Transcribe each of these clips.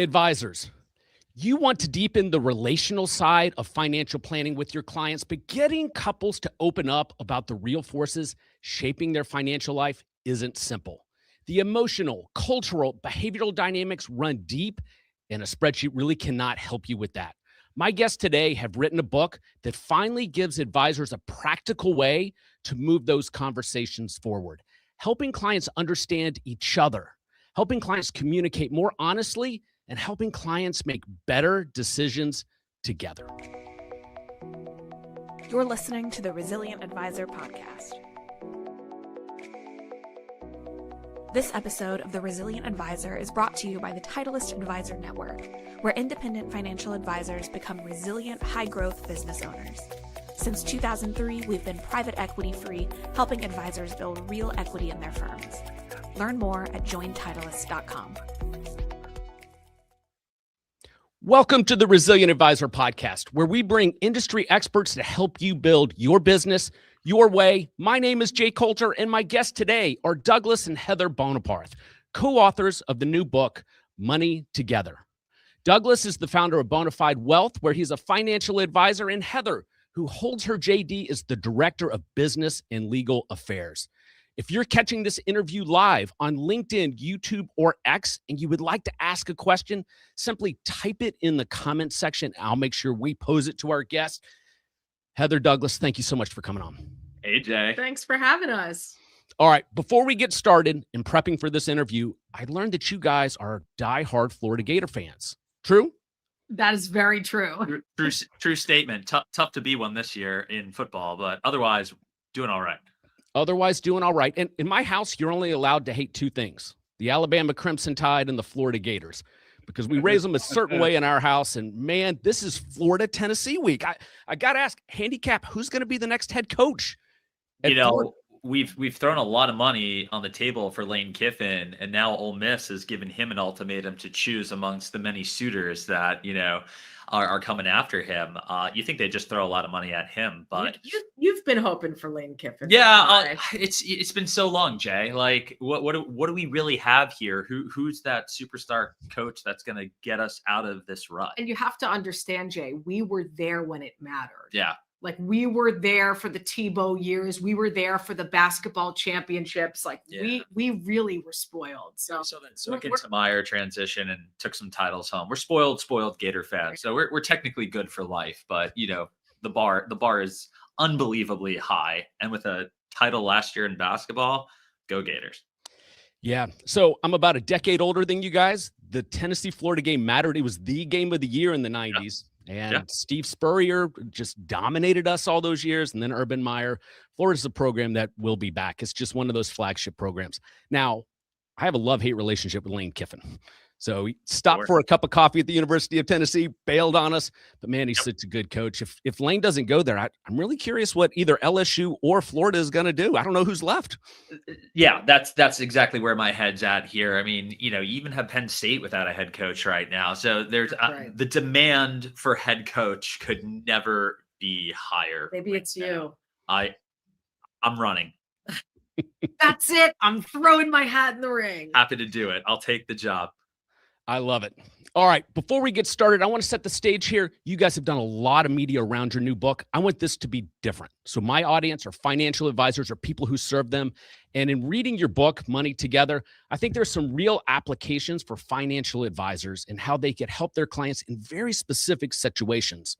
Advisors, you want to deepen the relational side of financial planning with your clients, but getting couples to open up about the real forces shaping their financial life isn't simple. The emotional, cultural, behavioral dynamics run deep, and a spreadsheet really cannot help you with that. My guests today have written a book that finally gives advisors a practical way to move those conversations forward, helping clients understand each other, helping clients communicate more honestly, and helping clients make better decisions together. You're listening to the Resilient Advisor podcast. This episode of the Resilient Advisor is brought to you by the Titleist Advisor Network, where independent financial advisors become resilient, high-growth business owners. Since 2003, we've been private equity-free, helping advisors build real equity in their firms. Learn more at jointitleist.com. Welcome to the Resilient Advisor podcast, where we bring industry experts to help you build your business your way. My name is Jay Coulter, and my guests today are Douglas and Heather Boneparth, co-authors of the new book, Money Together. Douglas is the founder of Bonafide Wealth, where he's a financial advisor, and Heather, who holds her JD as the Director of Business and Legal Affairs. If you're catching this interview live on LinkedIn, YouTube, or X, and you would like to ask a question, simply type it in the comment section. I'll make sure we pose it to our guest. Heather, Douglas, thank you so much for coming on. Hey, Jay. Thanks for having us. All right, before we get started in prepping for this interview, I learned that you guys are diehard Florida Gator fans. True? That is very true. True statement. Tough to be one this year in football, but otherwise doing all right. Otherwise doing all right. And in my house, you're only allowed to hate two things: the Alabama Crimson Tide and the Florida Gators, because we raise them a certain way in our house. And man, this is Florida, Tennessee week. I got to ask, handicap, who's going to be the next head coach? We've thrown a lot of money on the table for Lane Kiffin, and now Ole Miss has given him an ultimatum to choose amongst the many suitors that, are coming after him. You think they just throw a lot of money at him, but you've been hoping for Lane Kiffin. Yeah, it's been so long, Jay. Like, what do we really have here? Who's that superstar coach that's going to get us out of this rut? And you have to understand, Jay, we were there when it mattered. Yeah. Like, we were there for the Tebow years. We were there for the basketball championships. Like, we really were spoiled. So then into Meyer transition and took some titles home. We're spoiled Gator fans. So we're technically good for life, but the bar is unbelievably high. And with a title last year in basketball, go Gators. Yeah. So I'm about a decade older than you guys. The Tennessee-Florida game mattered. It was the game of the year in the 90s. And Steve Spurrier just dominated us all those years. And then Urban Meyer. Florida's a program that will be back. It's just one of those flagship programs. Now, I have a love-hate relationship with Lane Kiffin. So he stopped for a cup of coffee at the University of Tennessee, bailed on us. But, man, he's such a good coach. If Lane doesn't go there, I'm really curious what either LSU or Florida is going to do. I don't know who's left. Yeah, that's exactly where my head's at here. I mean, you even have Penn State without a head coach right now. So there's the demand for head coach could never be higher. Maybe it's you. I'm running. That's it. I'm throwing my hat in the ring. Happy to do it. I'll take the job. I love it. All right, before we get started, I want to set the stage here. You guys have done a lot of media around your new book. I want this to be different. So my audience are financial advisors or people who serve them. And in reading your book, Money Together, I think there's some real applications for financial advisors and how they can help their clients in very specific situations.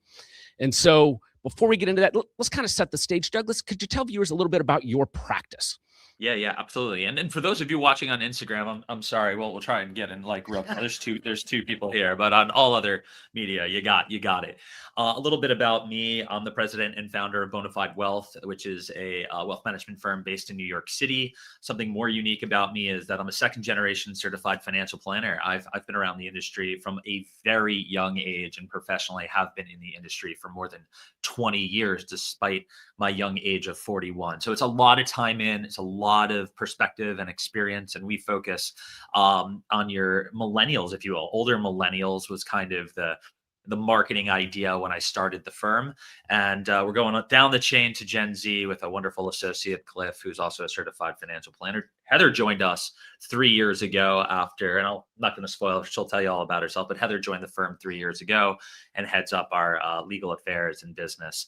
And so before we get into that, let's kind of set the stage. Douglas, could you tell viewers a little bit about your practice? Yeah, absolutely. And for those of you watching on Instagram, I'm sorry. Well, we'll try and get in like real. There's two people here, but on all other media, you got it. A little bit about me. I'm the president and founder of Bonafide Wealth, which is a wealth management firm based in New York City. Something more unique about me is that I'm a second generation certified financial planner. I've been around the industry from a very young age and professionally have been in the industry for more than 20 years, despite my young age of 41. So it's a lot of time in, it's a lot of perspective and experience. And we focus on your millennials, if you will. Older millennials was kind of the marketing idea when I started the firm. And we're going down the chain to Gen Z with a wonderful associate, Cliff, who's also a certified financial planner. Heather joined us 3 years ago after, and I'm not going to spoil, she'll tell you all about herself, but Heather joined the firm 3 years ago and heads up our legal affairs and business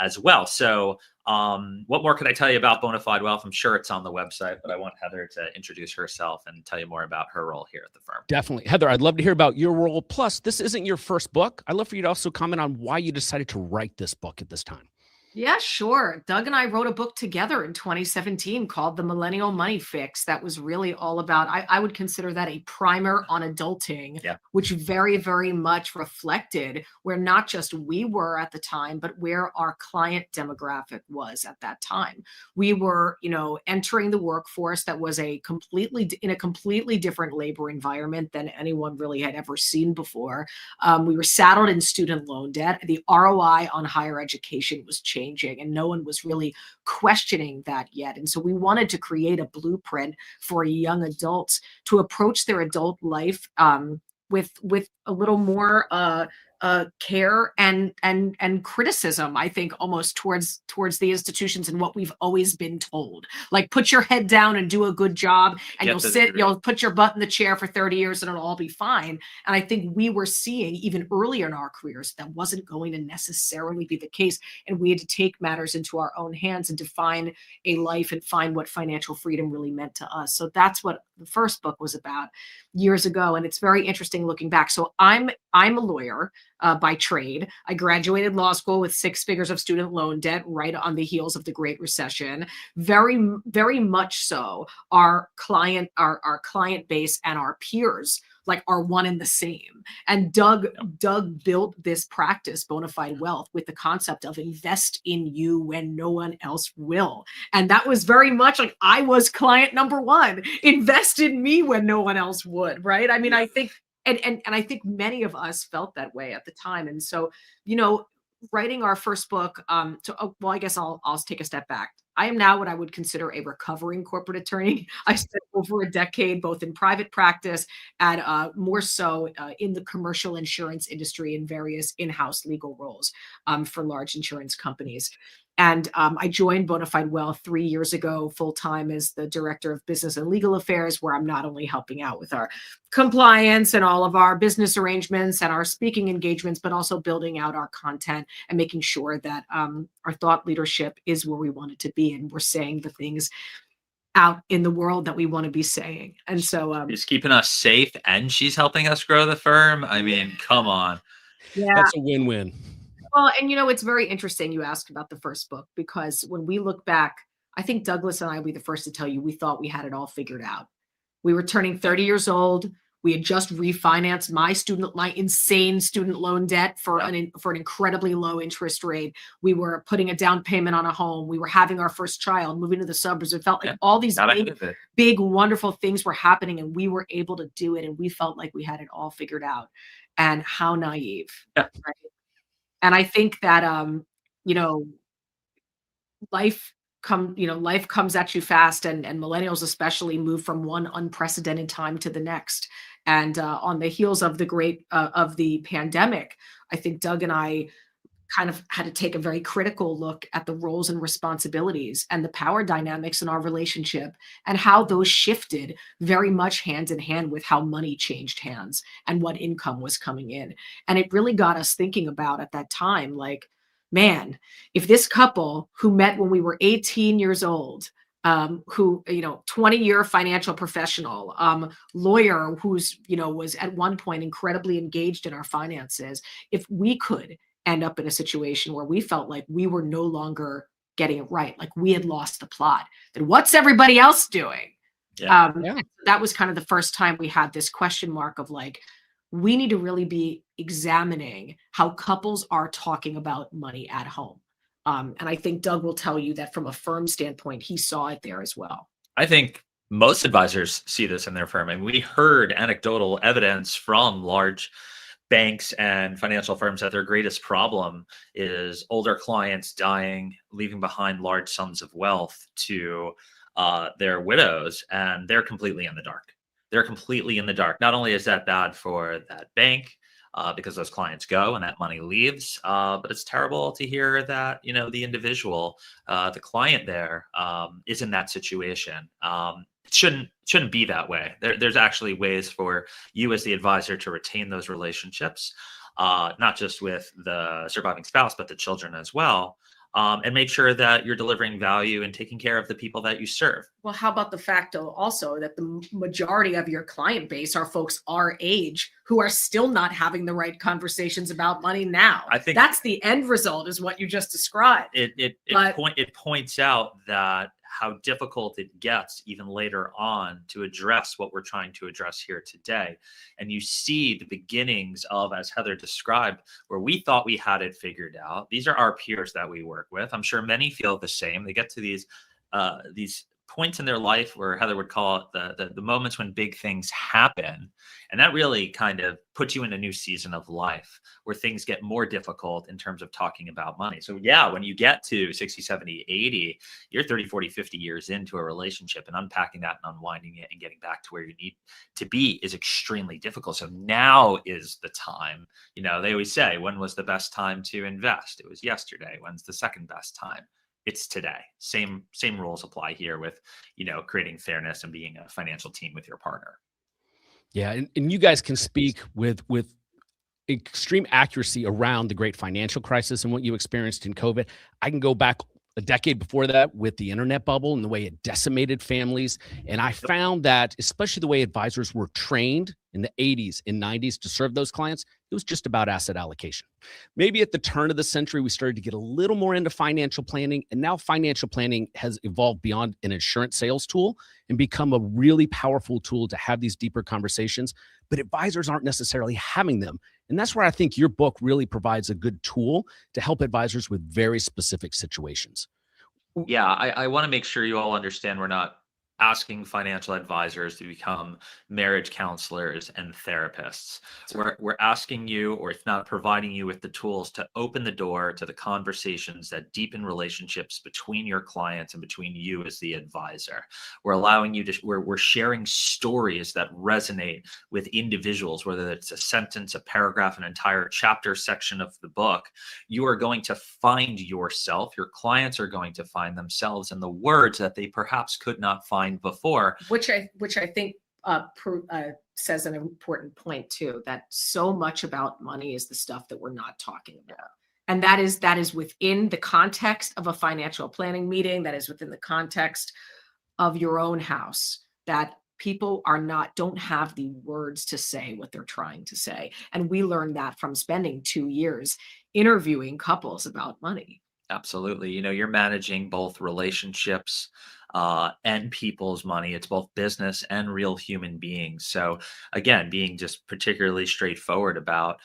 as well. So what more could I tell you about Bonafide Wealth? I'm sure it's on the website, but I want Heather to introduce herself and tell you more about her role here at the firm. Definitely. Heather, I'd love to hear about your role. Plus, this isn't your first book. I'd love for you to also comment on why you decided to write this book at this time. Yeah, sure. Doug and I wrote a book together in 2017 called The Millennial Money Fix. That was really all about, I would consider that a primer on adulting, Yeah. which very, very much reflected where not just we were at the time, but where our client demographic was at that time. We were, entering the workforce that was in a completely different labor environment than anyone really had ever seen before. We were saddled in student loan debt. The ROI on higher education was changing, and no one was really questioning that yet. And so we wanted to create a blueprint for young adults to approach their adult life with a little more care and criticism, I think, almost towards the institutions and what we've always been told. Like, put your head down and do a good job, and you'll put your butt in the chair for 30 years and it'll all be fine. And I think we were seeing even earlier in our careers that wasn't going to necessarily be the case. And we had to take matters into our own hands and define a life and find what financial freedom really meant to us. So that's what the first book was about years ago. And it's very interesting looking back. So I'm a lawyer by trade. I graduated law school with 6 figures of student loan debt right on the heels of the Great Recession. Very, very much so. Our client base and our peers are one and the same. And Doug built this practice, Bonafide Wealth, with the concept of invest in you when no one else will. And that was very much like I was client number one. Invest in me when no one else would, right? I mean, I think and I think many of us felt that way at the time. And so, writing our first book, I guess I'll take a step back. I am now what I would consider a recovering corporate attorney. I spent over a decade, both in private practice and more so in the commercial insurance industry in various in-house legal roles for large insurance companies. And I joined Bonafide Wealth 3 years ago full-time as the director of business and legal affairs, where I'm not only helping out with our compliance and all of our business arrangements and our speaking engagements, but also building out our content and making sure that our thought leadership is where we want it to be. And we're saying the things out in the world that we want to be saying. And so she's keeping us safe and she's helping us grow the firm. I mean, come on. Yeah. That's a win-win. Well, and it's very interesting you asked about the first book, because when we look back, I think Douglas and I will be the first to tell you we thought we had it all figured out. We were turning 30 years old. We had just refinanced my insane student loan debt for an incredibly low interest rate. We were putting a down payment on a home. We were having our first child, moving to the suburbs. It felt like all these big, wonderful things were happening, and we were able to do it. And we felt like we had it all figured out. And how naive. Yeah. Right? And I think that, life comes at you fast, and millennials especially move from one unprecedented time to the next. And on the heels of the pandemic, I think Doug and I kind of had to take a very critical look at the roles and responsibilities and the power dynamics in our relationship, and how those shifted very much hand in hand with how money changed hands and what income was coming in. And it really got us thinking about at that time, like, man, if this couple who met when we were 18 years old, who, 20-year financial professional, lawyer who's, was at one point incredibly engaged in our finances, if we could end up in a situation where we felt like we were no longer getting it right, like we had lost the plot, then what's everybody else doing? That was kind of the first time we had this question mark of like, we need to really be examining how couples are talking about money at home. And I think Doug will tell you that from a firm standpoint, he saw it there as well. I think most advisors see this in their firm. And we heard anecdotal evidence from large banks and financial firms that their greatest problem is older clients dying, leaving behind large sums of wealth to their widows, and they're completely in the dark. They're completely in the dark. Not only is that bad for that bank, because those clients go and that money leaves, but it's terrible to hear that, the individual, the client there, is in that situation. it shouldn't be that way. There's actually ways for you as the advisor to retain those relationships, not just with the surviving spouse, but the children as well, and make sure that you're delivering value and taking care of the people that you serve. Well, how about the fact though also that the majority of your client base are folks our age who are still not having the right conversations about money now? I think that's the end result, is what you just described. It points out that how difficult it gets even later on to address what we're trying to address here today. And you see the beginnings of, as Heather described, where we thought we had it figured out. These are our peers that we work with. I'm sure many feel the same. They get to these points in their life where Heather would call it the moments when big things happen. And that really kind of puts you in a new season of life where things get more difficult in terms of talking about money. So yeah, when you get to 60, 70, 80, you're 30, 40, 50 years into a relationship, and unpacking that and unwinding it and getting back to where you need to be is extremely difficult. So now is the time. They always say, when was the best time to invest? It was yesterday. When's the second best time? It's today. Same rules apply here with, creating fairness and being a financial team with your partner. Yeah, and you guys can speak with extreme accuracy around the great financial crisis and what you experienced in COVID. I can go back a decade before that with the internet bubble and the way it decimated families. And I found that, especially the way advisors were trained in the 80s and 90s to serve those clients, it was just about asset allocation. Maybe at the turn of the century, we started to get a little more into financial planning. And now financial planning has evolved beyond an insurance sales tool and become a really powerful tool to have these deeper conversations. But advisors aren't necessarily having them. And that's where I think your book really provides a good tool to help advisors with very specific situations. Yeah, I want to make sure you all understand we're not asking financial advisors to become marriage counselors and therapists. We're asking you, or if not, providing you with the tools to open the door to the conversations that deepen relationships between your clients and between you as the advisor. We're allowing you to, we're sharing stories that resonate with individuals, whether it's a sentence, a paragraph, an entire chapter section of the book. You are going to find yourself, your clients are going to find themselves in the words that they perhaps could not find before, which I think says an important point too, that so much about money is the stuff that we're not talking about. And that is within the context of a financial planning meeting, that is within the context of your own house, that people don't have the words to say what they're trying to say. And we learned that from spending 2 years interviewing couples about money. Absolutely. You're managing both relationships and people's money. It's both business and real human beings. So again, being just particularly straightforward about,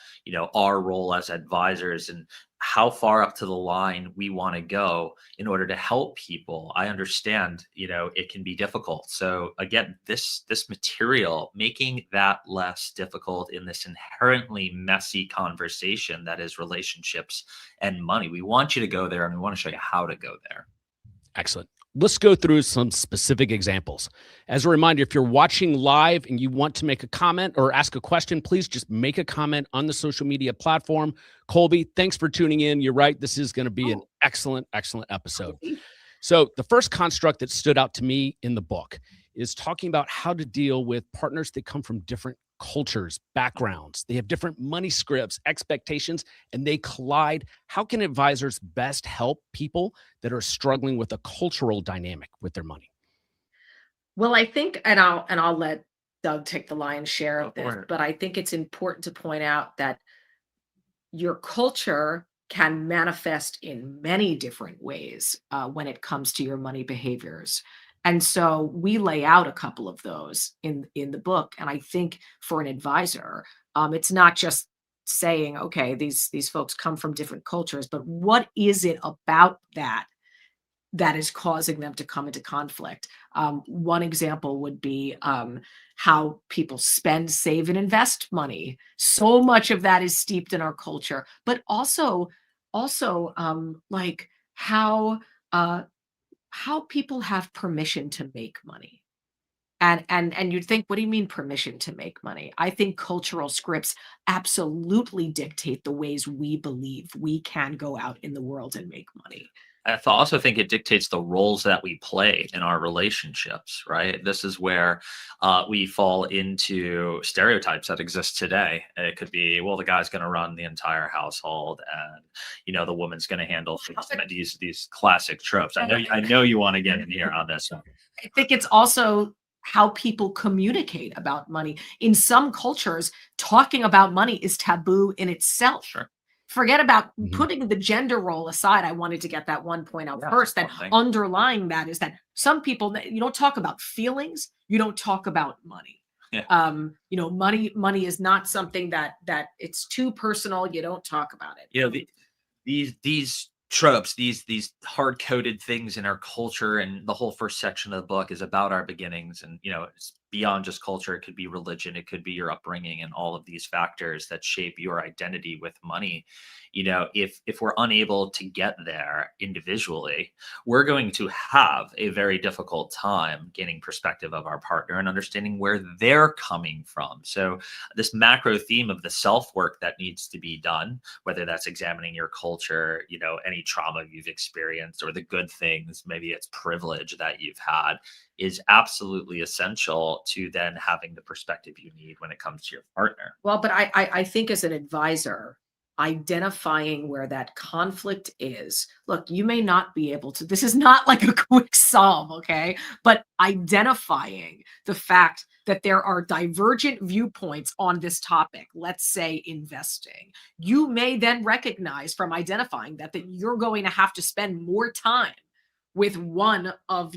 our role as advisors and how far up to the line we want to go in order to help people. I understand, it can be difficult. So again, this material, making that less difficult in this inherently messy conversation that is relationships and money. We want you to go there, and we want to show you how to go there. Excellent. Let's go through some specific examples. As a reminder, if you're watching live and you want to make a comment or ask a question, please just make a comment on the social media platform. Colby, thanks for tuning in. You're right. This is going to be an excellent, excellent episode. So the first construct that stood out to me in the book is talking about how to deal with partners that come from different cultures, backgrounds. They have different money scripts, expectations, and they collide. How can advisors best help people that are struggling with a cultural dynamic with their money? Well, I think, and I'll let Doug take the lion's share of this, but I think it's important to point out that your culture can manifest in many different ways when it comes to your money behaviors. And so we lay out a couple of those in the book. And I think for an advisor, it's not just saying, okay, these folks come from different cultures, but what is it about that is causing them to come into conflict? One example would be how people spend, save, and invest money. So much of that is steeped in our culture, but also like how people have permission to make money. And you'd think, what do you mean permission to make money? I think cultural scripts absolutely dictate the ways we believe we can go out in the world and make money. also think it dictates the roles that we play in our relationships, right? This is where we fall into stereotypes that exist today. It could be, well, the guy's going to run the entire household, and the woman's going to handle things. These classic tropes. I know you want to get in here on this one. I think it's also how people communicate about money. In some cultures, talking about money is taboo in itself. Sure. Forget about Mhm. putting the gender role aside. I wanted to get that one point out Yeah, first. That one thing. underlying that is that some people, you don't talk about feelings, you don't talk about money. Yeah. Money is not something that it's too personal. You don't talk about it. These tropes, these hard coded things in our culture, and the whole first section of the book is about our beginnings, and it's beyond just culture. It could be religion, it could be your upbringing, and all of these factors that shape your identity with money. If we're unable to get there individually, we're going to have a very difficult time gaining perspective of our partner and understanding where they're coming from. So this macro theme of the self work that needs to be done, whether that's examining your culture, any trauma you've experienced, or the good things, maybe it's privilege that you've had, is absolutely essential to then having the perspective you need when it comes to your partner. Well, but I think as an advisor, identifying where that conflict is. Look, you may not be able to, this is not like a quick solve, okay? But identifying the fact that there are divergent viewpoints on this topic, let's say investing, you may then recognize from identifying that you're going to have to spend more time with one of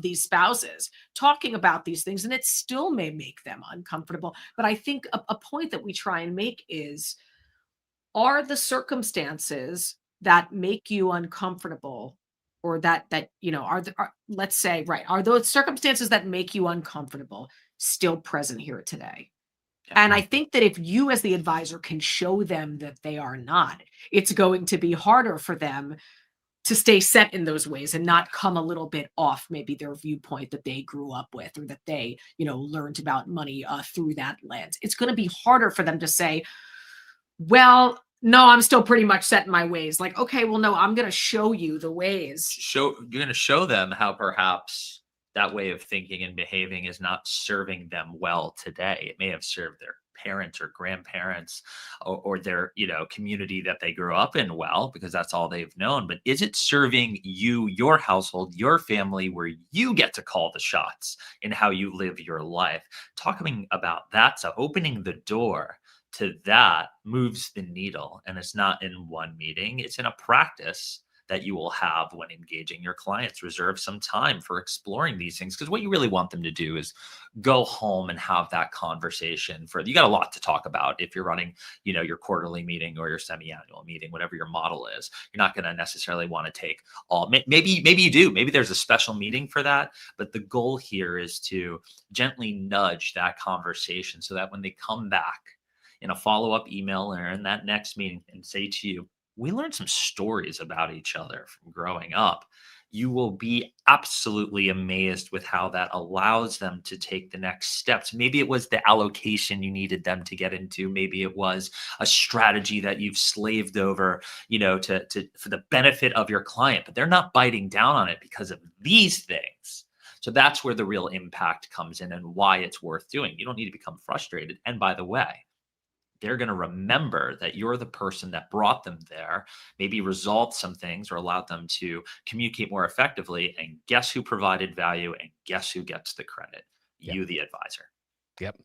these spouses talking about these things, and it still may make them uncomfortable. But I think a point that we try and make is, are the circumstances that make you uncomfortable, or let's say, right, are those circumstances that make you uncomfortable still present here today? And I think that if you as the advisor can show them that they are not, it's going to be harder for them to stay set in those ways and not come a little bit off maybe their viewpoint that they grew up with, or that they learned about money through that lens. It's going to be harder for them to say, well, no, I'm still pretty much set in my ways. Like, okay, well, no, I'm going to show you the ways. You're going to show them how perhaps that way of thinking and behaving is not serving them well today. It may have served their parents or grandparents, or their community that they grew up in well, because that's all they've known. But is it serving you, your household, your family, where you get to call the shots in how you live your life? Talking about that, so opening the door to that moves the needle. And it's not in one meeting, it's in a practice that you will have when engaging your clients. Reserve some time for exploring these things, because what you really want them to do is go home and have that conversation. You got a lot to talk about if you're running your quarterly meeting or your semi-annual meeting, whatever your model is. You're not going to necessarily want to take all, maybe you do, maybe there's a special meeting for that, but the goal here is to gently nudge that conversation so that when they come back in a follow-up email or in that next meeting and say to you, we learned some stories about each other from growing up, you will be absolutely amazed with how that allows them to take the next steps. Maybe it was the allocation you needed them to get into. Maybe it was a strategy that you've slaved over, for the benefit of your client, but they're not biting down on it because of these things. So that's where the real impact comes in and why it's worth doing. You don't need to become frustrated. And by the way, they're going to remember that you're the person that brought them there, maybe resolved some things or allowed them to communicate more effectively. And guess who provided value, and guess who gets the credit? Yep. You, the advisor. Yep.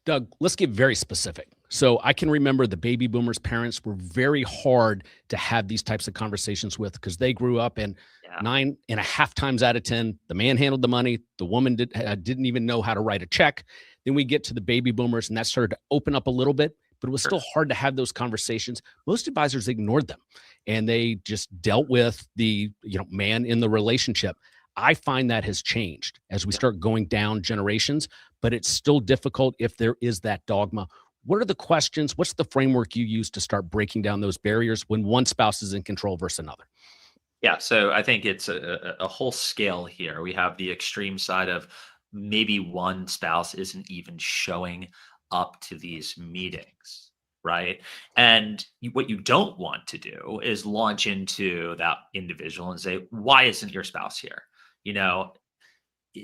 Doug, let's get very specific. So I can remember the baby boomers' parents were very hard to have these types of conversations with, because they grew up in 9.5 times out of 10, the man handled the money. The woman didn't even know how to write a check. Then we get to the baby boomers, and that started to open up a little bit, but it was still hard to have those conversations. Most advisors ignored them, and they just dealt with the man in the relationship. I find that has changed as we start going down generations, but it's still difficult if there is that dogma. What are the questions? What's the framework you use to start breaking down those barriers when one spouse is in control versus another? Yeah, so I think it's a whole scale here. We have the extreme side of maybe one spouse isn't even showing up to these meetings, right? And what you don't want to do is launch into that individual and say, why isn't your spouse here? You know,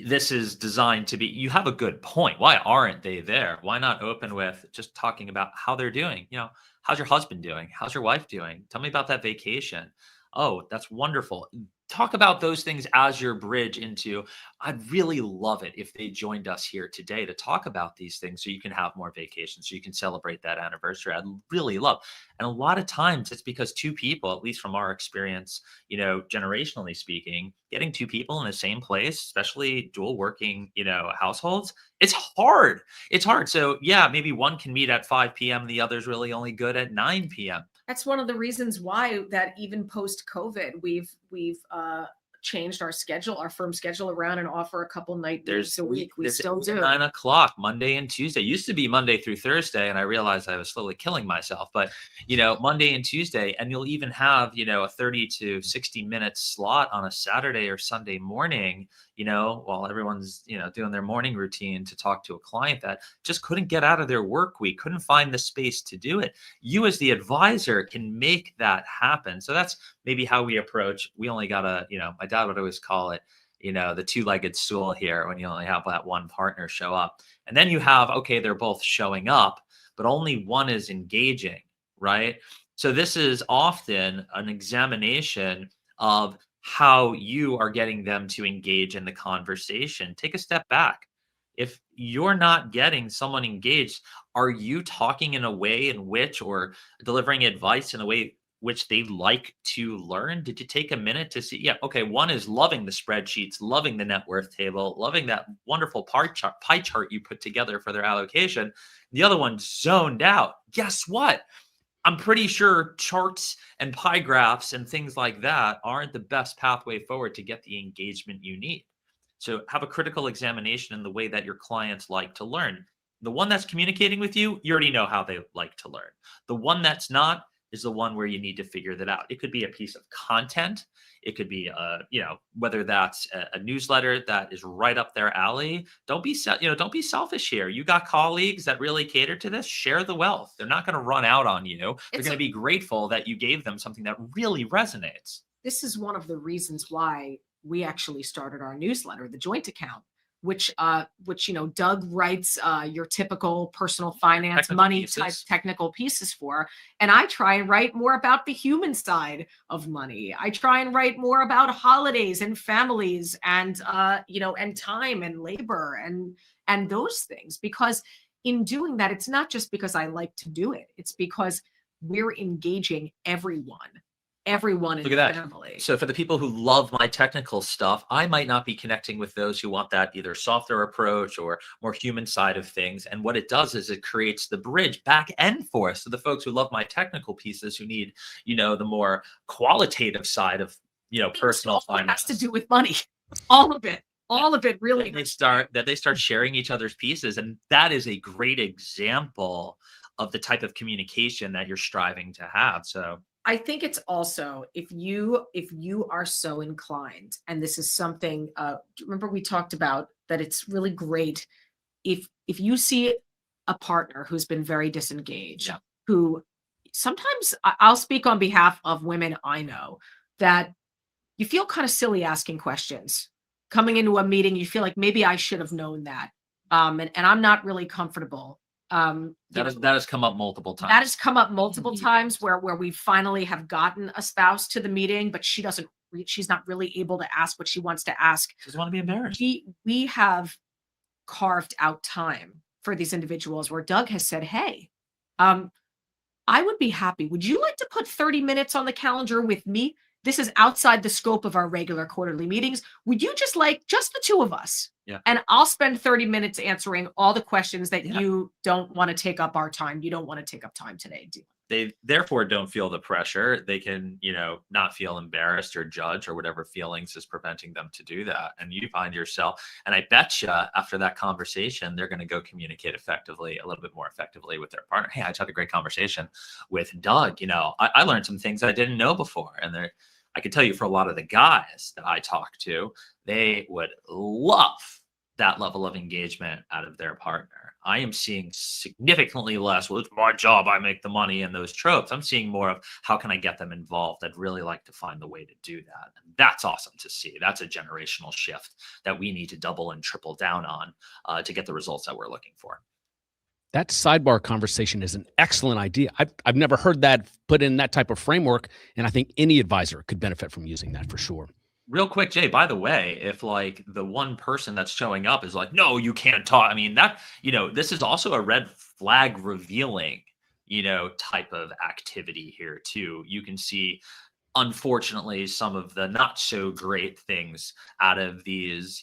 this is designed to be, you have a good point. Why aren't they there? Why not open with just talking about how they're doing? You know, how's your husband doing? How's your wife doing? Tell me about that vacation. Oh, that's wonderful. Talk about those things as your bridge into, I'd really love it if they joined us here today to talk about these things so you can have more vacations, so you can celebrate that anniversary. I'd really love. And a lot of times it's because two people, at least from our experience, you know, generationally speaking, getting two people in the same place, especially dual working, you know, households, it's hard. It's hard. So yeah, maybe one can meet at 5 p.m. The other's really only good at 9 p.m. That's one of the reasons why that even post COVID, we've changed our firm schedule around and offer a couple night days a week. We still do 9 o'clock Monday and Tuesday. Used to be Monday through Thursday, and I realized I was slowly killing myself. But you know, Monday and Tuesday, and you'll even have, you know, a 30 to 60-minute slot on a Saturday or Sunday morning, you know, while everyone's, you know, doing their morning routine to talk to a client that just couldn't get out of their work week, couldn't find the space to do it. You as the advisor can make that happen. So that's maybe how we approach. We only got a, you know, my dad would always call it, you know, the two-legged stool here when you only have that one partner show up. And then you have, okay, they're both showing up, but only one is engaging, right? So this is often an examination of how you are getting them to engage in the conversation. Take a step back. If you're not getting someone engaged, are you talking in a way in which, or delivering advice in a way which they like to learn? Did you take a minute to see? Yeah, okay, one is loving the spreadsheets, loving the net worth table, loving that wonderful pie chart you put together for their allocation. The other one zoned out. Guess what? I'm pretty sure charts and pie graphs and things like that aren't the best pathway forward to get the engagement you need. So have a critical examination in the way that your clients like to learn. The one that's communicating with you, you already know how they like to learn. The one that's not is the one where you need to figure that out. It could be a piece of content. It could be, you know, whether that's a newsletter that is right up their alley. Don't be selfish here. You got colleagues that really cater to this. Share the wealth. They're not going to run out on you. They're going to be grateful that you gave them something that really resonates. This is one of the reasons why we actually started our newsletter, the Joint Account, which you know, Doug writes your typical personal finance, money type technical pieces for. And I try and write more about the human side of money. I try and write more about holidays and families and you know, and time and labor and those things, because in doing that, it's not just because I like to do it. It's because we're engaging everyone in the family. So for the people who love my technical stuff, I might not be connecting with those who want that either softer approach or more human side of things. And what it does is it creates the bridge back and forth. So the folks who love my technical pieces, who need, you know, the more qualitative side of, you know, personal finance. It has to do with money. All of it. All of it really. They start sharing each other's pieces. And that is a great example of the type of communication that you're striving to have. So I think it's also, if you are so inclined, and this is something, remember we talked about that it's really great if you see a partner who's been very disengaged, who sometimes, I'll speak on behalf of women I know, that you feel kind of silly asking questions. Coming into a meeting, you feel like maybe I should have known that. And I'm not really comfortable. That has come up multiple times. That has come up multiple times where we finally have gotten a spouse to the meeting, but she's not really able to ask what she wants to ask. She doesn't want to be embarrassed. We have carved out time for these individuals where Doug has said, hey, I would be happy. Would you like to put 30 minutes on the calendar with me? This is outside the scope of our regular quarterly meetings. Would you just like just the two of us? Yeah. And I'll spend 30 minutes answering all the questions that you don't want to take up our time. You don't want to take up time today. They therefore don't feel the pressure. They can, you know, not feel embarrassed or judged or whatever feelings is preventing them to do that. And you find yourself, and I bet you after that conversation, they're going to go communicate effectively, a little bit more effectively with their partner. Hey, I just had a great conversation with Doug. You know, I learned some things I didn't know before. And I can tell you, for a lot of the guys that I talk to, they would love that level of engagement out of their partner. I am seeing significantly less, well, it's my job, I make the money, and those tropes. I'm seeing more of how can I get them involved? I'd really like to find the way to do that. And that's awesome to see. That's a generational shift that we need to double and triple down on to get the results that we're looking for. That sidebar conversation is an excellent idea. I've never heard that put in that type of framework, and I think any advisor could benefit from using that for sure. Real quick, Jay, by the way, if like the one person that's showing up is like, no, you can't talk. I mean, that, this is also a red flag revealing, type of activity here too. You can see, unfortunately, some of the not so great things out of these,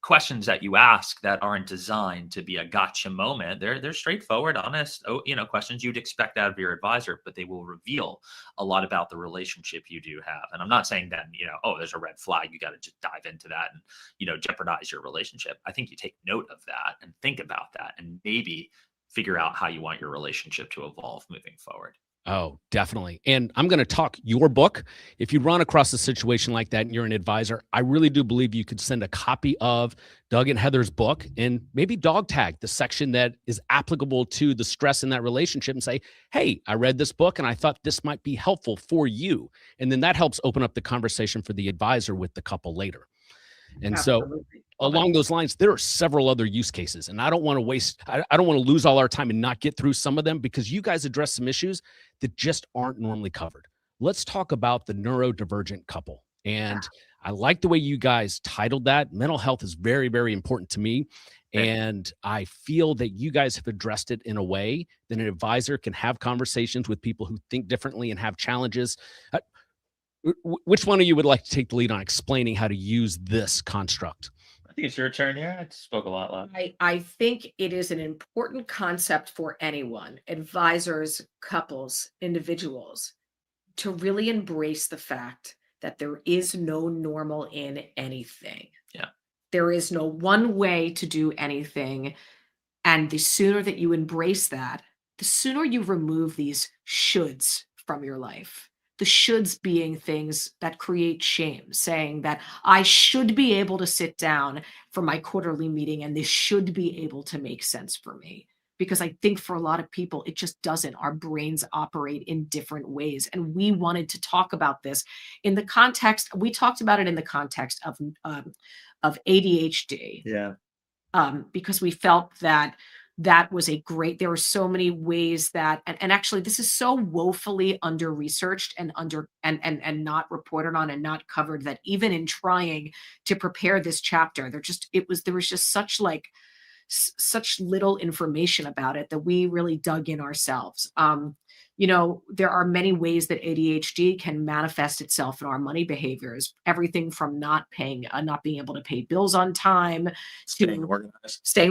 questions that you ask that aren't designed to be a gotcha moment. They're straightforward, honest, questions you'd expect out of your advisor, but they will reveal a lot about the relationship you do have. And I'm not saying that, oh, there's a red flag, you got to just dive into that and, jeopardize your relationship. I think you take note of that and think about that and maybe figure out how you want your relationship to evolve moving forward. Oh, definitely. And I'm going to talk your book. If you run across a situation like that and you're an advisor, I really do believe you could send a copy of Doug and Heather's book and maybe dog tag the section that is applicable to the stress in that relationship and say, hey, I read this book and I thought this might be helpful for you. And then that helps open up the conversation for the advisor with the couple later. And Absolutely. so along those lines, there are several other use cases, and I don't want to I don't want to lose all our time and not get through some of them because you guys address some issues that just aren't normally covered. Let's talk about the neurodivergent couple. And I like the way you guys titled that. Mental health is very, very important to me. And I feel that you guys have addressed it in a way that an advisor can have conversations with people who think differently and have challenges. Which one of you would like to take the lead on explaining how to use this construct? I think it's your turn here. I spoke a lot last. I think it is an important concept for anyone, advisors, couples, individuals, to really embrace the fact that there is no normal in anything. Yeah. There is no one way to do anything. And the sooner that you embrace that, the sooner you remove these shoulds from your life. The shoulds being things that create shame, saying that I should be able to sit down for my quarterly meeting and this should be able to make sense for me. Because I think for a lot of people, it just doesn't. Our brains operate in different ways. And we wanted to talk about this in the context, we talked about it in the context of ADHD. Yeah. Because we felt that was a great, there were so many ways that, and actually this is so woefully under researched and and not reported on and not covered that even in trying to prepare this chapter, there was just such little information about it that we really dug in ourselves. There are many ways that ADHD can manifest itself in our money behaviors. Everything from not being able to pay bills on time, Staying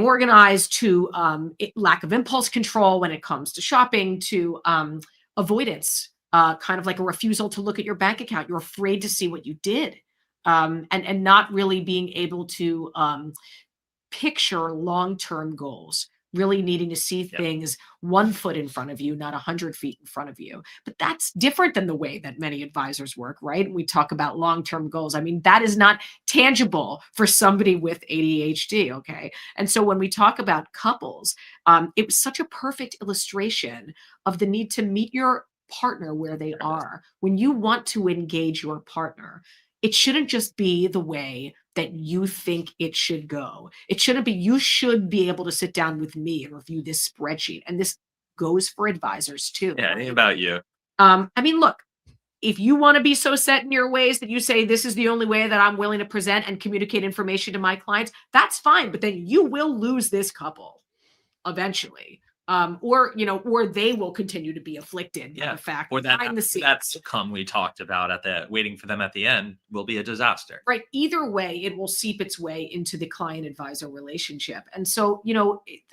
organized, to lack of impulse control when it comes to shopping, to avoidance, kind of like a refusal to look at your bank account. You're afraid to see what you did, and not really being able to picture long-term goals. Really needing to see things 1 foot in front of you, not 100 feet in front of you. But that's different than the way that many advisors work, right? We talk about long-term goals. I mean, that is not tangible for somebody with ADHD, okay? And so when we talk about couples, it was such a perfect illustration of the need to meet your partner where they are. When you want to engage your partner, it shouldn't just be the way that you think it should go. It shouldn't be, you should be able to sit down with me and review this spreadsheet. And this goes for advisors too. Yeah, ain't about you. I mean, look, if you want to be so set in your ways that you say, this is the only way that I'm willing to present and communicate information to my clients, that's fine. But then you will lose this couple eventually. Or they will continue to be afflicted by the fact or behind the scenes. That come we talked about waiting for them at the end will be a disaster. Right. Either way, it will seep its way into the client advisor relationship. And so,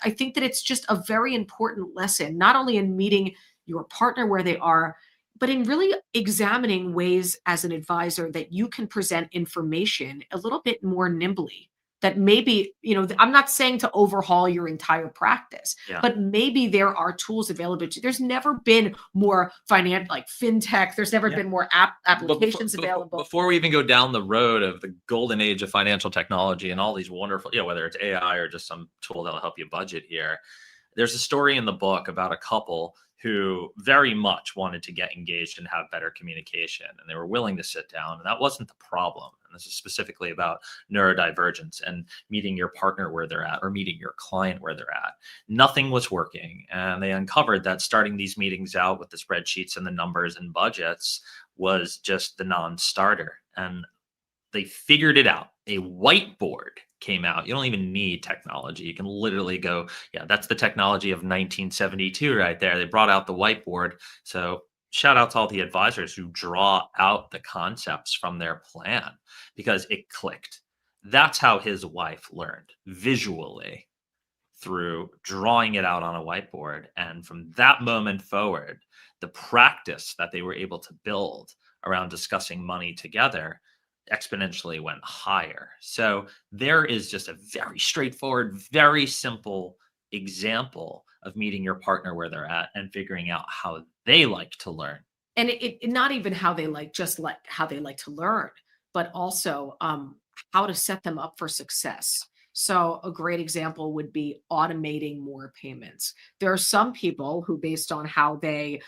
I think that it's just a very important lesson, not only in meeting your partner where they are, but in really examining ways as an advisor that you can present information a little bit more nimbly. that maybe, I'm not saying to overhaul your entire practice, Yeah. but maybe there are tools available to you. There's never been more like fintech. There's never been more applications available. Before we even go down the road of the golden age of financial technology and all these wonderful, whether it's AI or just some tool that'll help you budget here, there's a story in the book about a couple who very much wanted to get engaged and have better communication, and they were willing to sit down, and that wasn't the problem. And this is specifically about neurodivergence and meeting your partner where they're at, or meeting your client where they're at. Nothing was working, and they uncovered that starting these meetings out with the spreadsheets and the numbers and budgets was just the non-starter. And they figured it out. A whiteboard came out. You don't even need technology. You can literally go, that's the technology of 1972 right there. They brought out the whiteboard. So shout out to all the advisors who draw out the concepts from their plan, because it clicked. That's how his wife learned, visually, through drawing it out on a whiteboard. And from that moment forward, the practice that they were able to build around discussing money together exponentially went higher. So there is just a very straightforward, very simple example of meeting your partner where they're at and figuring out how they like to learn. And it not even how they like to learn, but also how to set them up for success. So a great example would be automating more payments. There are some people who, based on how they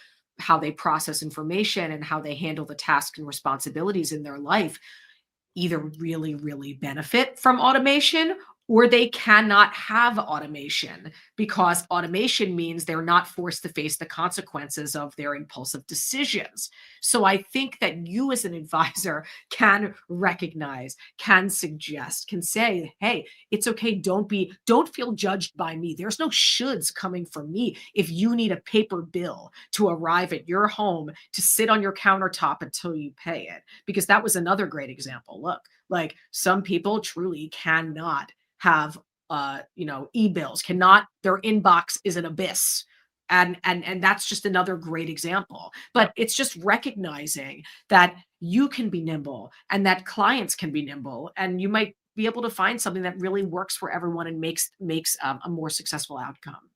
process information and how they handle the tasks and responsibilities in their life, either really, really benefit from automation, or they cannot have automation, because automation means they're not forced to face the consequences of their impulsive decisions. So I think that you as an advisor can recognize, can suggest, can say, hey, it's okay. Don't feel judged by me. There's no shoulds coming from me. If you need a paper bill to arrive at your home to sit on your countertop until you pay it, because that was another great example. Look, like, some people truly cannot have e-bills, their inbox is an abyss, and that's just another great example. But it's just recognizing that you can be nimble and that clients can be nimble, and you might be able to find something that really works for everyone and makes a more successful outcome.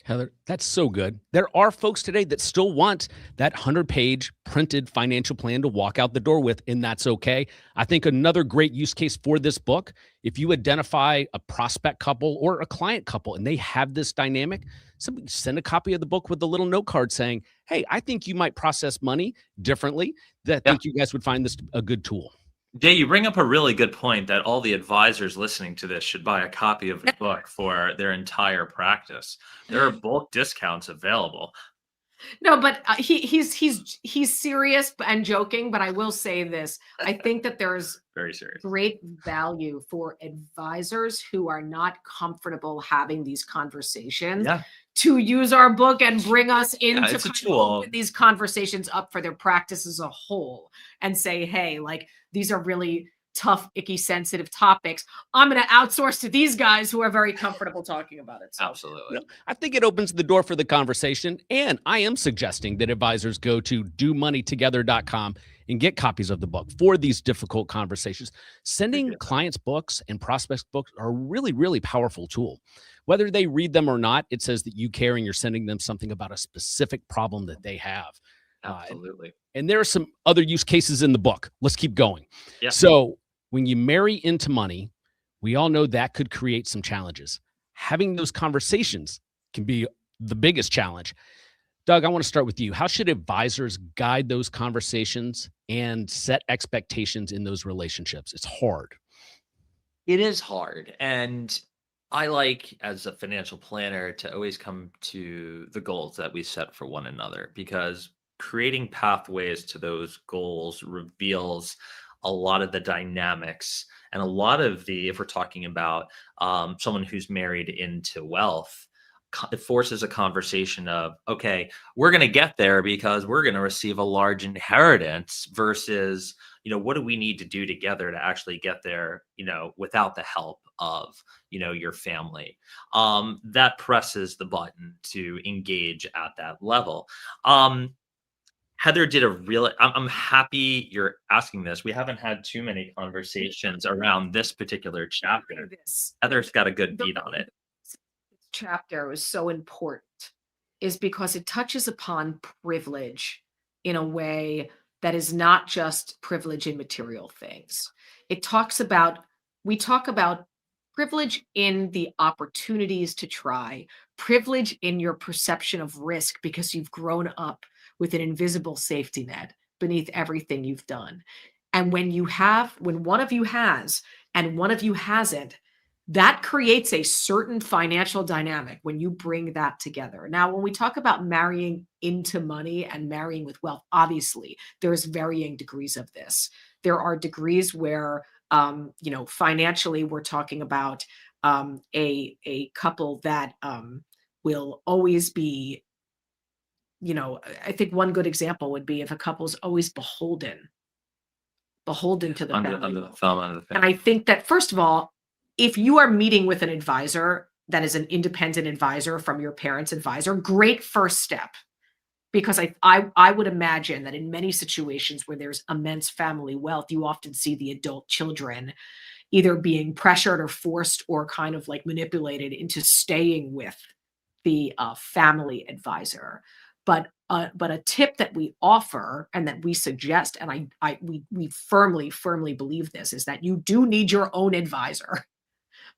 Heather, that's so good. There are folks today that still want that 100-page printed financial plan to walk out the door with, and that's okay. I think another great use case for this book, if you identify a prospect couple or a client couple and they have this dynamic, simply send a copy of the book with a little note card saying, hey, I think you might process money differently. I think you guys would find this a good tool. Jay, you bring up a really good point that all the advisors listening to this should buy a copy of the book for their entire practice. There are bulk discounts available. No, but he's serious and joking. But I will say this: I think that there's very serious, great value for advisors who are not comfortable having these conversations. To use our book and bring us into open these conversations up for their practice as a whole, and say, hey, like, these are really tough, icky, sensitive topics. I'm going to outsource to these guys who are very comfortable talking about it. So, absolutely. I think it opens the door for the conversation. And I am suggesting that advisors go to domoneytogether.com and get copies of the book for these difficult conversations. Sending clients books and prospects books are a really, really powerful tool. Whether they read them or not, it says that you care and you're sending them something about a specific problem that they have. Absolutely. And there are some other use cases in the book. Let's keep going. So when you marry into money, we all know that could create some challenges. Having those conversations can be the biggest challenge. Doug, I want to start with you. How should advisors guide those conversations and set expectations in those relationships? It's hard. It is hard. And I like, as a financial planner, to always come to the goals that we set for one another, because creating pathways to those goals reveals a lot of the dynamics and a lot of if we're talking about someone who's married into wealth, it forces a conversation of, okay, we're going to get there because we're going to receive a large inheritance versus, what do we need to do together to actually get there, without the help of, your family. That presses the button to engage at that level. Heather did a really, I'm happy you're asking this. We haven't had too many conversations around this particular chapter. This Heather's got a good the beat on it. chapter is so important is because it touches upon privilege in a way that is not just privilege in material things. It talks about, we talk about privilege in the opportunities to try, privilege in your perception of risk because you've grown up with an invisible safety net beneath everything you've done. And when one of you has and one of you hasn't, that creates a certain financial dynamic when you bring that together. Now, when we talk about marrying into money and marrying with wealth, obviously there's varying degrees of this. There are degrees where, financially, we're talking about a couple that will always be, I think one good example would be if a couple's always beholden to the Under, family under the wealth. thumb, under the And thumb. I think that, first of all, if you are meeting with an advisor that is an independent advisor from your parents' advisor, great first step. Because I would imagine that in many situations where there's immense family wealth, you often see the adult children either being pressured or forced or kind of like manipulated into staying with the family advisor. But a tip that we offer and that we suggest, and we firmly believe this, is that you do need your own advisor.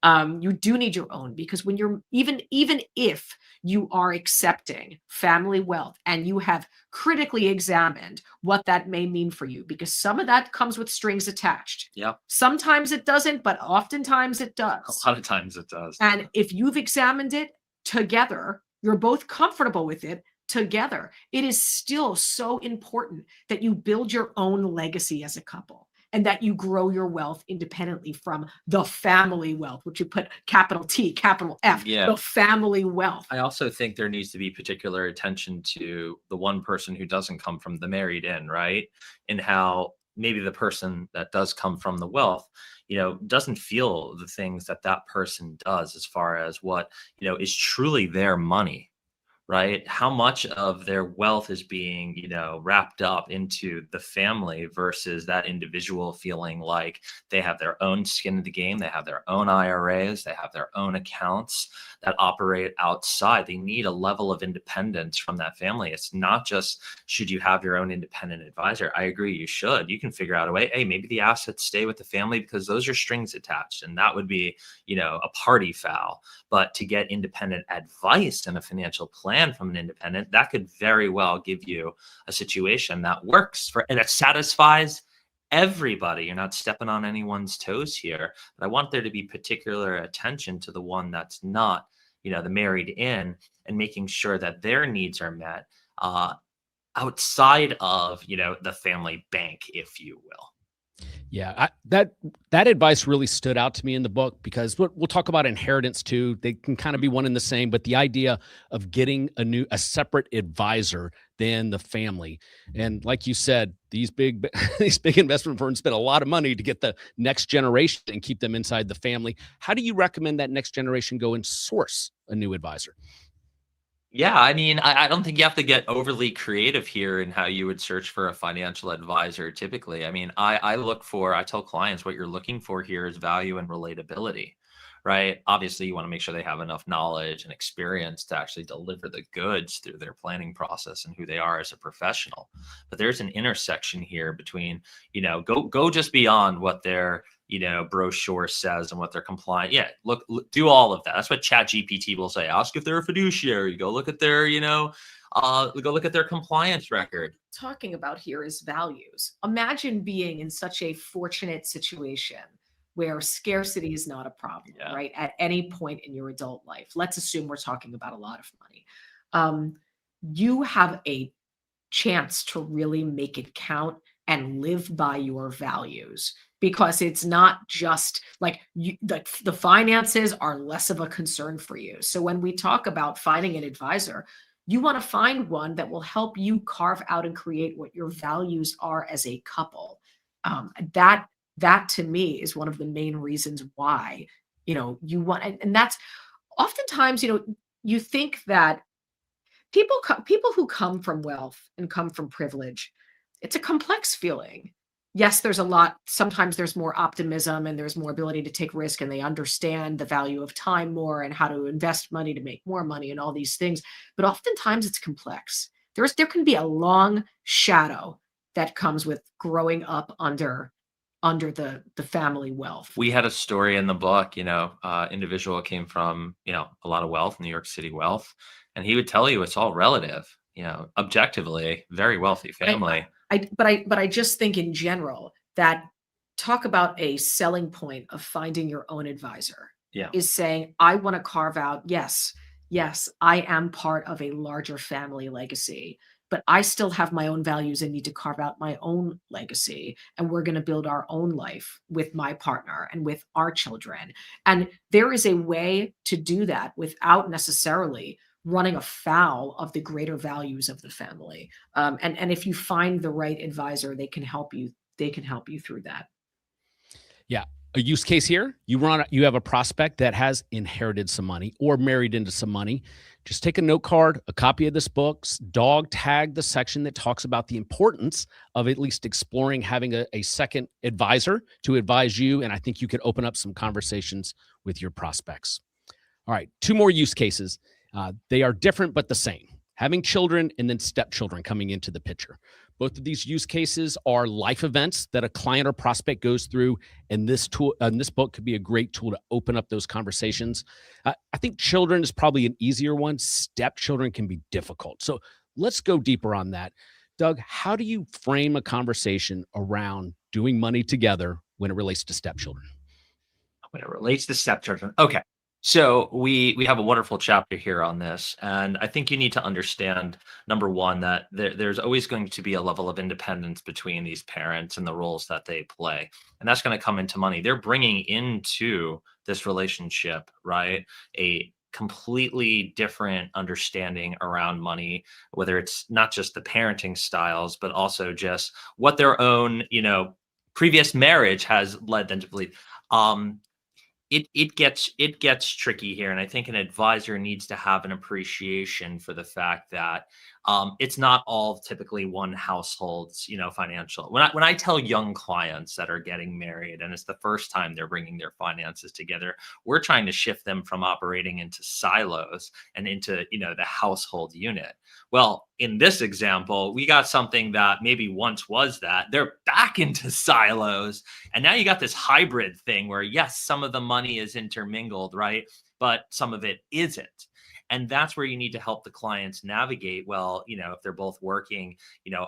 You do need your own, because when you're, even if you are accepting family wealth and you have critically examined what that may mean for you, because some of that comes with strings attached. Yep. Sometimes it doesn't, but oftentimes it does. A lot of times it does. And if you've examined it together, you're both comfortable with it together, it is still so important that you build your own legacy as a couple and that you grow your wealth independently from the family wealth, which you put capital T, capital F, Yeah. the family wealth. I also think there needs to be particular attention to the one person who doesn't come from the married in, right? And how maybe the person that does come from the wealth, doesn't feel the things that that person does as far as what, is truly their money, right? How much of their wealth is being, wrapped up into the family versus that individual feeling like they have their own skin in the game, they have their own IRAs, they have their own accounts that operate outside. They need a level of independence from that family. It's not just, should you have your own independent advisor? I agree, you should. You can figure out a way, hey, maybe the assets stay with the family because those are strings attached, and that would be, a party foul. But to get independent advice and a financial plan from an independent, that could very well give you a situation that works for and that satisfies everybody. You're not stepping on anyone's toes here. But I want there to be particular attention to the one that's not, the married in, and making sure that their needs are met outside of, the family bank, if you will. Yeah, that advice really stood out to me in the book, because we'll talk about inheritance too. They can kind of be one and the same, but the idea of getting a separate advisor than the family. And like you said, these big investment firms spend a lot of money to get the next generation and keep them inside the family. How do you recommend that next generation go and source a new advisor? Yeah, I mean, I don't think you have to get overly creative here in how you would search for a financial advisor typically. I mean, I tell clients what you're looking for here is value and relatability, right? Obviously, you want to make sure they have enough knowledge and experience to actually deliver the goods through their planning process and who they are as a professional. But there's an intersection here between, go just beyond what their brochure says and what they're compliant. Yeah, look, do all of that. That's what Chat GPT will say. Ask if they're a fiduciary. Go look at their, go look at their compliance record. Talking about here is values. Imagine being in such a fortunate situation where scarcity is not a problem, Yeah. right? At any point in your adult life. Let's assume we're talking about a lot of money. You have a chance to really make it count and live by your values, because it's not just like the finances are less of a concern for you. So when we talk about finding an advisor, you want to find one that will help you carve out and create what your values are as a couple. That to me is one of the main reasons why, you want, and that's oftentimes, you think that People who come from wealth and come from privilege, it's a complex feeling. Yes, there's a lot. Sometimes there's more optimism and there's more ability to take risk, and they understand the value of time more and how to invest money to make more money and all these things. But oftentimes it's complex. There can be a long shadow that comes with growing up under the family wealth. We had a story in the book, individual came from, a lot of wealth, New York City wealth, and he would tell you it's all relative, objectively, very wealthy family. But I just think in general that talk about a selling point of finding your own advisor Yeah. is saying, I want to carve out, yes, I am part of a larger family legacy, but I still have my own values and need to carve out my own legacy. And we're going to build our own life with my partner and with our children. And there is a way to do that without necessarily running afoul of the greater values of the family. And if you find the right advisor, they can help you. They can help you through that. Yeah. A use case here, you have a prospect that has inherited some money or married into some money. Just take a note card, a copy of this book, dog tag the section that talks about the importance of at least exploring having a second advisor to advise you. And I think you could open up some conversations with your prospects. All right, 2 more use cases. They are different, but the same. Having children and then stepchildren coming into the picture. Both of these use cases are life events that a client or prospect goes through, and this book could be a great tool to open up those conversations. I think children is probably an easier one. Stepchildren can be difficult. So let's go deeper on that. Doug, how do you frame a conversation around doing money together when it relates to stepchildren? When it relates to stepchildren. Okay. So we have a wonderful chapter here on this. And I think you need to understand, number one, that there's always going to be a level of independence between these parents and the roles that they play. And that's going to come into money. They're bringing into this relationship, right, a completely different understanding around money, whether it's not just the parenting styles, but also just what their own, previous marriage has led them to believe. It gets tricky here, and I think an advisor needs to have an appreciation for the fact that it's not all typically one household's financial. When I tell young clients that are getting married and it's the first time they're bringing their finances together, we're trying to shift them from operating into silos and into the household unit. Well, in this example, we got something that maybe once was that. They're back into silos. And now you got this hybrid thing where, yes, some of the money is intermingled, right? But some of it isn't. And that's where you need to help the clients navigate. Well, if they're both working,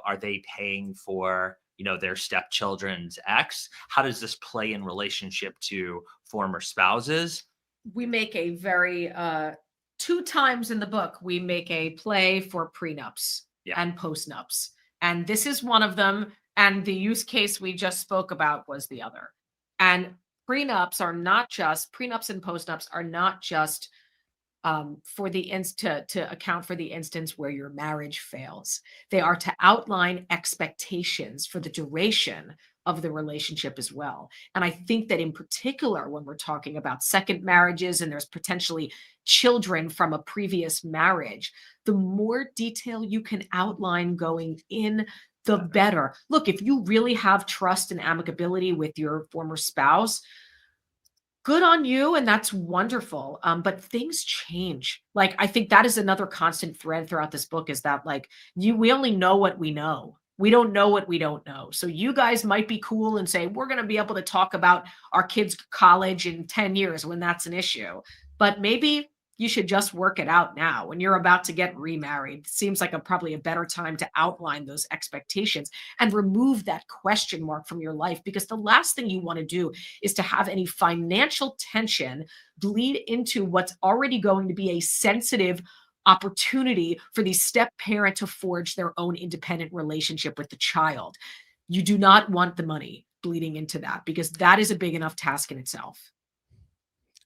are they paying for, their stepchildren's ex? How does this play in relationship to former spouses? We make a very 2 times in the book, we make a play for prenups and postnups. And this is one of them. And the use case we just spoke about was the other. And prenups and postnups are not just for to account for the instance where your marriage fails. They are to outline expectations for the duration of the relationship as well. And I think that in particular, when we're talking about second marriages and there's potentially children from a previous marriage, the more detail you can outline going in, the better. Look, if you really have trust and amicability with your former spouse, good on you, and that's wonderful. But things change. Like, I think that is another constant thread throughout this book, is that we only know what we know. We don't know what we don't know. So you guys might be cool and say, we're going to be able to talk about our kids' college in 10 years when that's an issue. But maybe you should just work it out now when you're about to get remarried. Seems like probably a better time to outline those expectations and remove that question mark from your life, because the last thing you want to do is to have any financial tension bleed into what's already going to be a sensitive opportunity for the step parent to forge their own independent relationship with the child. You do not want the money bleeding into that, because that is a big enough task in itself.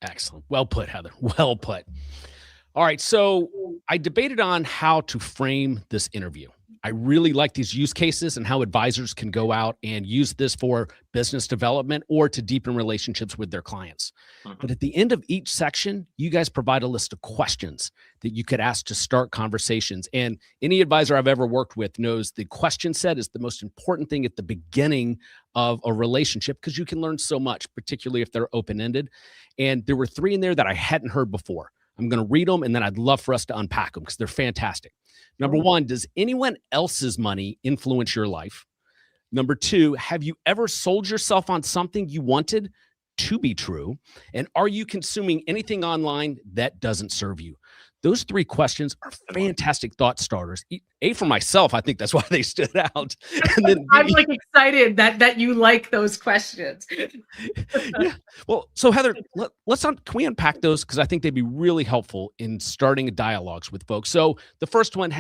Excellent. Well put, Heather. Well put. All right. So I debated on how to frame this interview. I really like these use cases and how advisors can go out and use this for business development or to deepen relationships with their clients. But at the end of each section, you guys provide a list of questions that you could ask to start conversations. And any advisor I've ever worked with knows the question set is the most important thing at the beginning of a relationship because you can learn so much, particularly if they're open-ended. And there were 3 in there that I hadn't heard before. I'm going to read them, and then I'd love for us to unpack them because they're fantastic. Number 1, does anyone else's money influence your life? Number 2, have you ever sold yourself on something you wanted to be true? And are you consuming anything online that doesn't serve you? Those 3 questions are fantastic thought starters. A, for myself, I think that's why they stood out. And then I'm like excited that you like those questions. yeah. Well, so Heather, can we unpack those? Because I think they'd be really helpful in starting dialogues with folks. So the first one,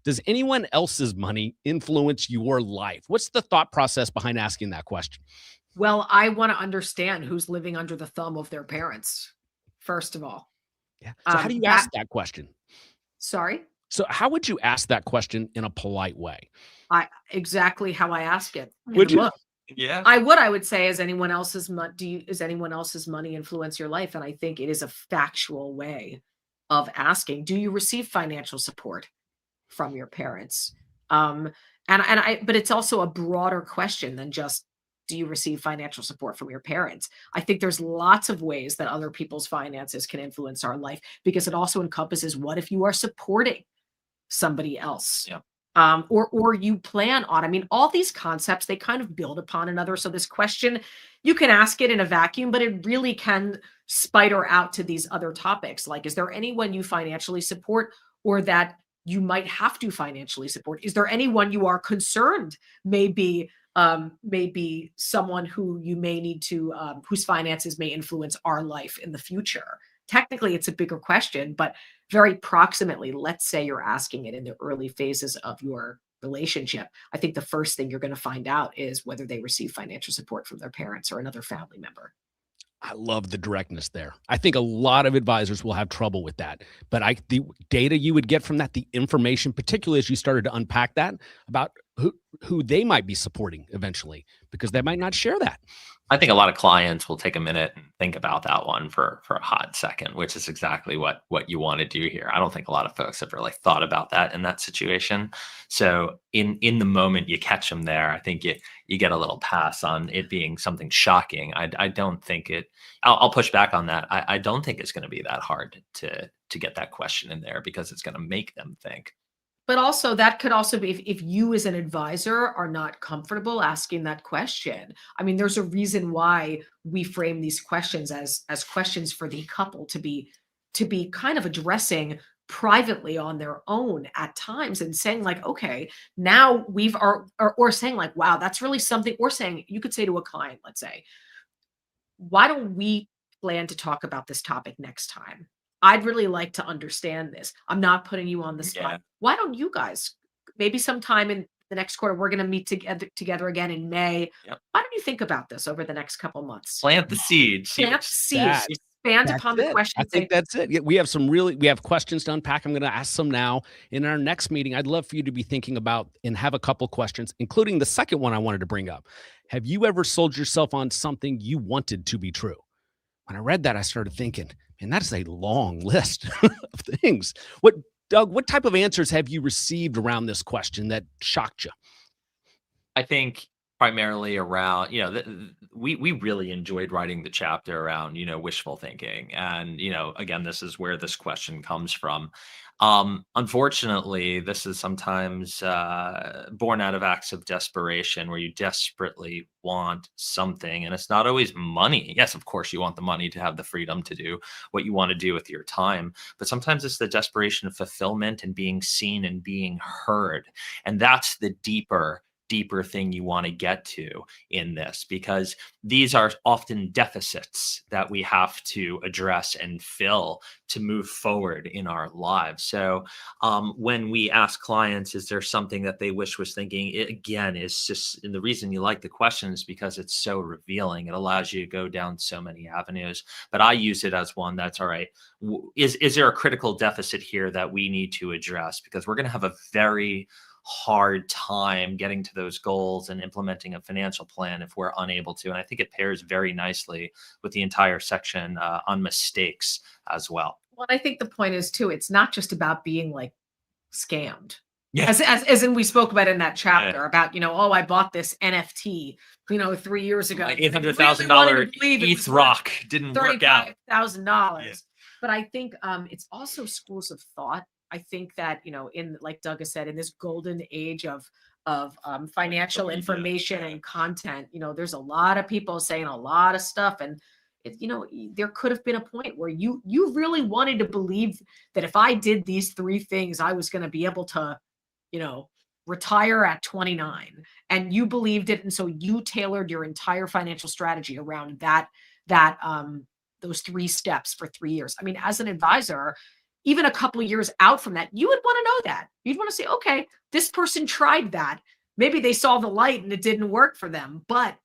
does anyone else's money influence your life? What's the thought process behind asking that question? Well, I want to understand who's living under the thumb of their parents, first of all. Yeah. So how do you ask that question? Sorry? So how would you ask that question in a polite way? Exactly how I ask it. Would you? Yeah. I would say, is anyone else's money influence your life? And I think it is a factual way of asking, do you receive financial support from your parents? But it's also a broader question than just, do you receive financial support from your parents? I think there's lots of ways that other people's finances can influence our life because it also encompasses, what if you are supporting somebody else? Yeah. Or you plan on, I mean, all these concepts, they kind of build upon another. So this question, you can ask it in a vacuum, but it really can spider out to these other topics. Like, is there anyone you financially support or that you might have to financially support? Is there anyone you are concerned maybe someone who you may need to, whose finances may influence our life in the future? Technically, it's a bigger question, but very proximately, let's say you're asking it in the early phases of your relationship. I think the first thing you're going to find out is whether they receive financial support from their parents or another family member. I love the directness there. I think a lot of advisors will have trouble with that. But the data you would get from that, the information, particularly as you started to unpack that about who they might be supporting eventually, because they might not share that. I think a lot of clients will take a minute and think about that one for a hot second, which is exactly what you want to do here. I don't think a lot of folks have really thought about that in that situation. So in the moment you catch them there, I think you get a little pass on it being something shocking. I don't think I'll push back on that. I don't think it's going to be that hard to get that question in there because it's going to make them think. But also that could also be if you as an advisor are not comfortable asking that question. I mean, there's a reason why we frame these questions as questions for the couple to be kind of addressing privately on their own at times and saying like, okay, now or saying like, wow, that's really something. Or saying, you could say to a client, let's say, why don't we plan to talk about this topic next time? I'd really like to understand this. I'm not putting you on the spot. Yeah. Why don't you guys, maybe sometime in the next quarter, we're going to meet together again in May. Yep. Why don't you think about this over the next couple months? Plant the seed. Plant seeds. Expand upon the question. I think that's it. We have questions to unpack. I'm going to ask some now. In our next meeting, I'd love for you to be thinking about and have a couple questions, including the second one I wanted to bring up. Have you ever sold yourself on something you wanted to be true? When I read that, I started thinking, man, that is a long list of things. Doug, what type of answers have you received around this question that shocked you? I think primarily around, we really enjoyed writing the chapter around, wishful thinking. And, again, this is where this question comes from. Unfortunately, this is sometimes born out of acts of desperation where you desperately want something, and it's not always money. Yes, of course, you want the money to have the freedom to do what you want to do with your time, but sometimes it's the desperation of fulfillment and being seen and being heard. And that's the deeper thing you want to get to in this, because these are often deficits that we have to address and fill to move forward in our lives. So when we ask clients, is there something that they wish was thinking, it again is just, and the reason you like the question is because it's so revealing. It allows you to go down so many avenues, but I use it as one that's all right. Is there a critical deficit here that we need to address? Because we're going to have a very hard time getting to those goals and implementing a financial plan if we're unable to. And I think it pairs very nicely with the entire section on mistakes as well. Well, I think the point is too, it's not just about being like scammed. Yeah. As in we spoke about in that chapter about, oh, I bought this NFT, 3 years ago. My $800,000 ETH rock didn't work out. $35,000. But I think it's also schools of thought. I think that, in, like Doug has said, in this golden age of financial information and content, there's a lot of people saying a lot of stuff, and there could have been a point where you really wanted to believe that if I did these 3 things, I was going to be able to, retire at 29, and you believed it. And so you tailored your entire financial strategy around those 3 steps for 3 years. I mean, as an advisor, even a couple of years out from that, you would want to know that. You'd want to say, okay, this person tried that. Maybe they saw the light and it didn't work for them, but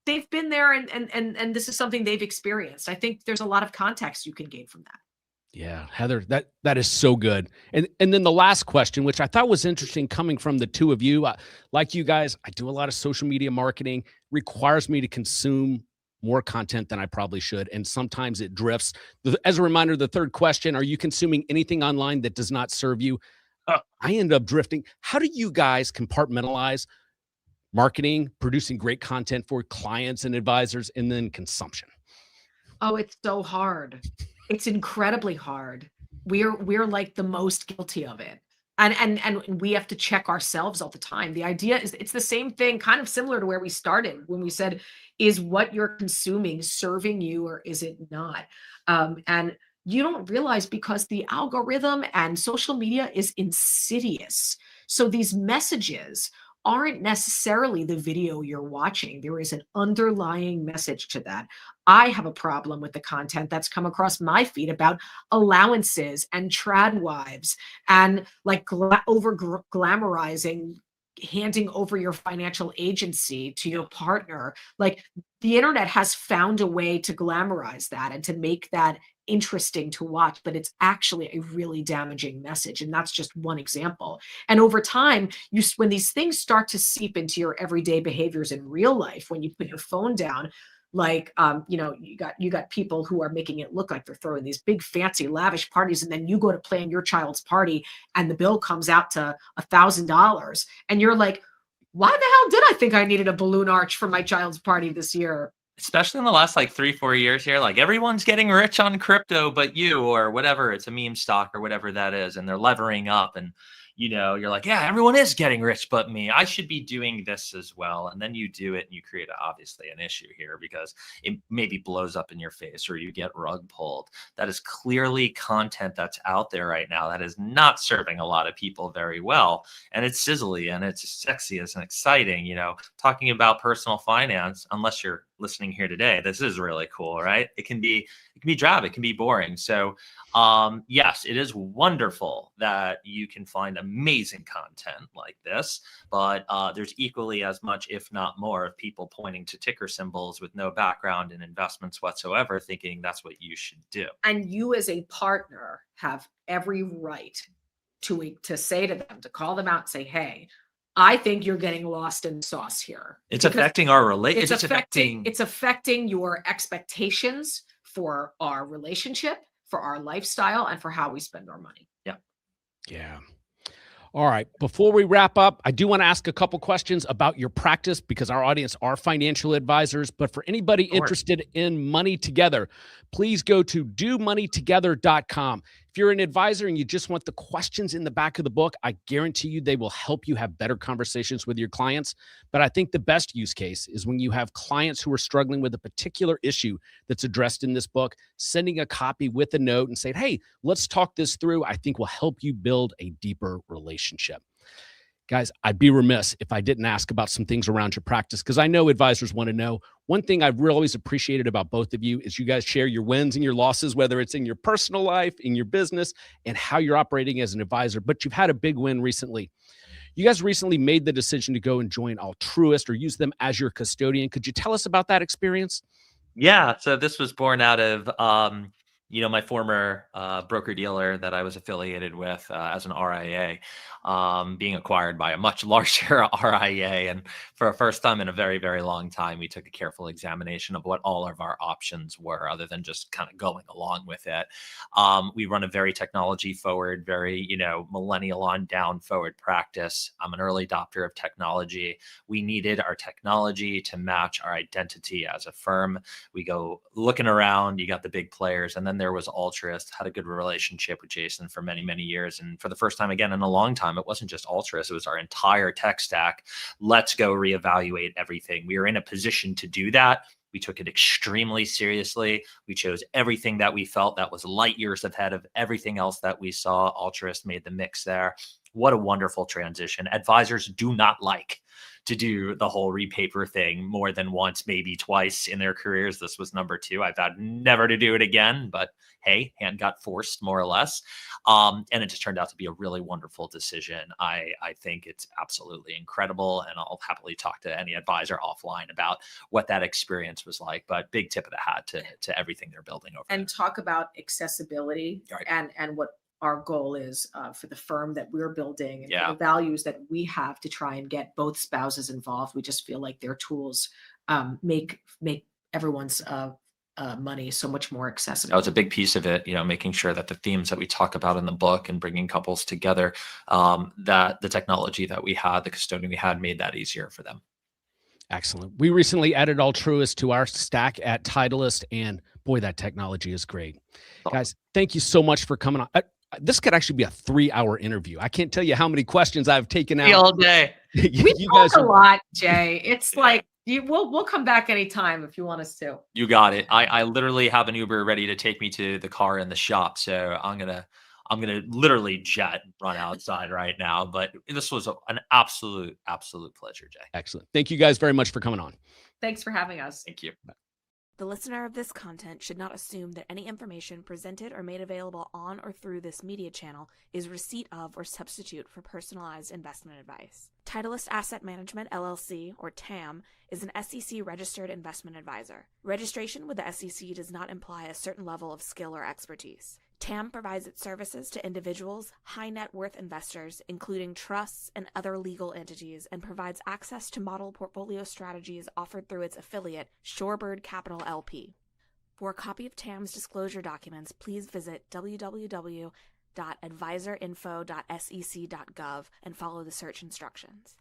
they've been there and this is something they've experienced. I think there's a lot of context you can gain from that. Yeah, Heather, that is so good. And then the last question, which I thought was interesting coming from the two of you, like you guys, I do a lot of social media marketing, requires me to consume more content than I probably should. And sometimes it drifts. As a reminder, the third question, are you consuming anything online that does not serve you? I end up drifting. How do you guys compartmentalize marketing, producing great content for clients and advisors, and then consumption? Oh, it's so hard. It's incredibly hard. We're like the most guilty of it. And we have to check ourselves all the time. The idea is it's the same thing, kind of similar to where we started when we said, is what you're consuming serving you or is it not? And you don't realize, because the algorithm and social media is insidious. So these messages aren't necessarily the video you're watching. There is an underlying message to that. I have a problem with the content that's come across my feed about allowances and trad wives and like over glamorizing handing over your financial agency to your partner. Like, the internet has found a way to glamorize that and to make that interesting to watch, but it's actually a really damaging message. And that's just one example. And over time, when these things start to seep into your everyday behaviors in real life, when you put your phone down, like, you got people who are making it look like they're throwing these big, fancy, lavish parties. And then you go to plan your child's party and the bill comes out to $1,000. And you're like, why the hell did I think I needed a balloon arch for my child's party this year? Especially in the last like 3-4 years here, like everyone's getting rich on crypto, but you, or whatever, it's a meme stock or whatever that is. And they're levering up and, you're like, yeah, everyone is getting rich, but me, I should be doing this as well. And then you do it and you create obviously an issue here because it maybe blows up in your face or you get rug pulled. That is clearly content that's out there right now that is not serving a lot of people very well. And it's sizzly and it's sexy and exciting, talking about personal finance, unless you're listening here today, this is really cool, right? It can be drab, it can be boring. So yes, it is wonderful that you can find amazing content like this, but there's equally as much, if not more, of people pointing to ticker symbols with no background in investments whatsoever, thinking that's what you should do. And you as a partner have every right to say to them, to call them out and say, hey, I think you're getting lost in the sauce here. It's affecting our relationship. It's affecting your expectations for our relationship, for our lifestyle, and for how we spend our money. Yeah. All right. Before we wrap up, I do want to ask a couple questions about your practice because our audience are financial advisors. But for anybody interested in Money Together, please go to domoneytogether.com. If you're an advisor and you just want the questions in the back of the book, I guarantee you they will help you have better conversations with your clients. But I think the best use case is when you have clients who are struggling with a particular issue that's addressed in this book, sending a copy with a note and saying, hey, let's talk this through, I think will help you build a deeper relationship. Guys, I'd be remiss if I didn't ask about some things around your practice because I know advisors want to know. One thing I've really always appreciated about both of you is you guys share your wins and your losses, whether it's in your personal life, in your business, and how you're operating as an advisor. But you've had a big win recently. You guys recently made the decision to go and join Altruist or use them as your custodian. Could you tell us about that experience? Yeah. So this was born out of, My former broker-dealer that I was affiliated with as an RIA, being acquired by a much larger RIA. And for a first time in a very, very long time, we took a careful examination of what all of our options were, other than just kind of going along with it. We run a very technology forward, very, millennial on down forward practice. I'm an early adopter of technology. We needed our technology to match our identity as a firm. We go looking around, you got the big players, and then there was Altruist. Had a good relationship with Jason for many, many years. And for the first time again in a long time, it wasn't just Altruist, it was our entire tech stack. Let's go reevaluate everything. We were in a position to do that. We took it extremely seriously. We chose everything that we felt that was light years ahead of everything else that we saw. Altruist made the mix there. What a wonderful transition. Advisors do not like to do the whole repaper thing more than once, maybe twice in their careers. This was number 2. I vowed never to do it again, but hey, hand got forced more or less. And it just turned out to be a really wonderful decision. I think it's absolutely incredible. And I'll happily talk to any advisor offline about what that experience was like. But big tip of the hat to everything they're building over And there. talk about accessibility, Right. and what our goal is for the firm that we're building, and Yeah. the values that we have to try and get both spouses involved. We just feel like their tools make everyone's money so much more accessible. That was a big piece of it, making sure that the themes that we talk about in the book and bringing couples together, that the technology that we had, the custodian we had, made that easier for them. Excellent. We recently added Altruist to our stack at Titleist, and boy, that technology is great. Guys, thank you so much for coming on. This could actually be a 3-hour interview. I can't tell you how many questions I've taken out. All day. We talk a lot, Jay. It's like we'll come back anytime if you want us to. You got it. I literally have an Uber ready to take me to the car in the shop. So I'm gonna literally jet run outside right now. But this was an absolute pleasure, Jay. Excellent. Thank you guys very much for coming on. Thanks for having us. Thank you. The listener of this content should not assume that any information presented or made available on or through this media channel is receipt of or substitute for personalized investment advice. Titleist Asset Management, LLC, or TAM, is an SEC-registered investment advisor. Registration with the SEC does not imply a certain level of skill or expertise. TAM provides its services to individuals, high net worth investors, including trusts and other legal entities, and provides access to model portfolio strategies offered through its affiliate, Shorebird Capital LP. For a copy of TAM's disclosure documents, please visit www.advisorinfo.sec.gov and follow the search instructions.